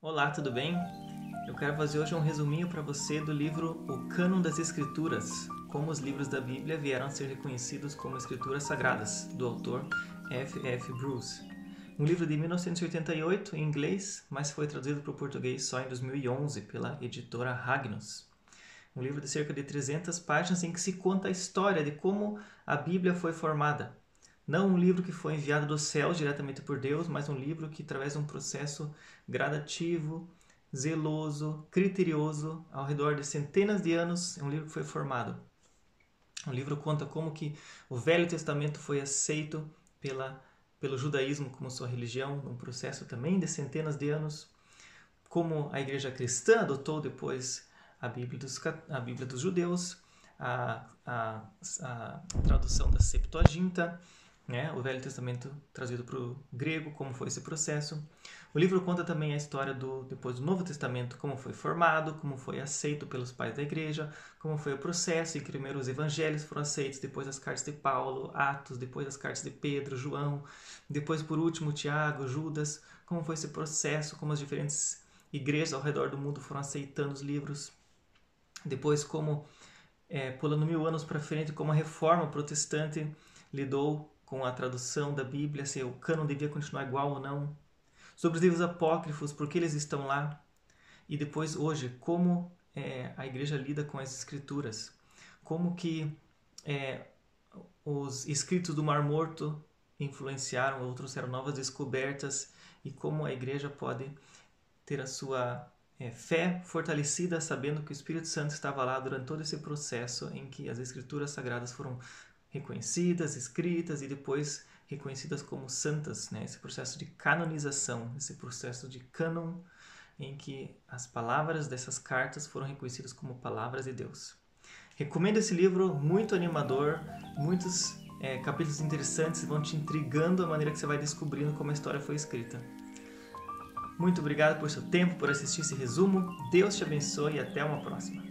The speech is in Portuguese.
Olá, tudo bem? Eu quero fazer hoje um resuminho para você do livro O Cânon das Escrituras, como os livros da Bíblia vieram a ser reconhecidos como escrituras sagradas, do autor F. F. Bruce. Um livro de 1988 em inglês, mas foi traduzido para o português só em 2011 pela editora Ragnos. Um livro de cerca de 300 páginas em que se conta a história de como a Bíblia foi formada. Não um livro que foi enviado dos céus diretamente por Deus, mas um livro que, através de um processo gradativo, zeloso, criterioso, ao redor de centenas de anos, é um livro que foi formado. O livro conta como que o Velho Testamento foi aceito pelo judaísmo como sua religião, num processo também de centenas de anos, como a igreja cristã adotou depois a Bíblia dos judeus, a tradução da Septuaginta, né? O Velho Testamento trazido para o grego, como foi esse processo. O livro conta também a história depois do Novo Testamento, como foi formado, como foi aceito pelos pais da igreja, como foi o processo em que primeiro os evangelhos foram aceitos, depois as cartas de Paulo, Atos, depois as cartas de Pedro, João, depois por último Tiago, Judas, como foi esse processo, como as diferentes igrejas ao redor do mundo foram aceitando os livros. Depois como, pulando 1000 anos para frente, como a reforma protestante lidou com a tradução da Bíblia, se o cânon devia continuar igual ou não. Sobre os livros apócrifos, por que eles estão lá. E depois, hoje, como a igreja lida com as escrituras. Como que os escritos do Mar Morto influenciaram ou trouxeram novas descobertas e como a igreja pode ter a sua fé fortalecida sabendo que o Espírito Santo estava lá durante todo esse processo em que as escrituras sagradas foram reconhecidas, escritas e depois reconhecidas como santas, né? Esse processo de canonização, esse processo de cânon em que as palavras dessas cartas foram reconhecidas como palavras de Deus. Recomendo esse livro, muito animador, muitos capítulos interessantes, vão te intrigando a maneira que você vai descobrindo como a história foi escrita. Muito obrigado por seu tempo, por assistir esse resumo. Deus te abençoe e até uma próxima.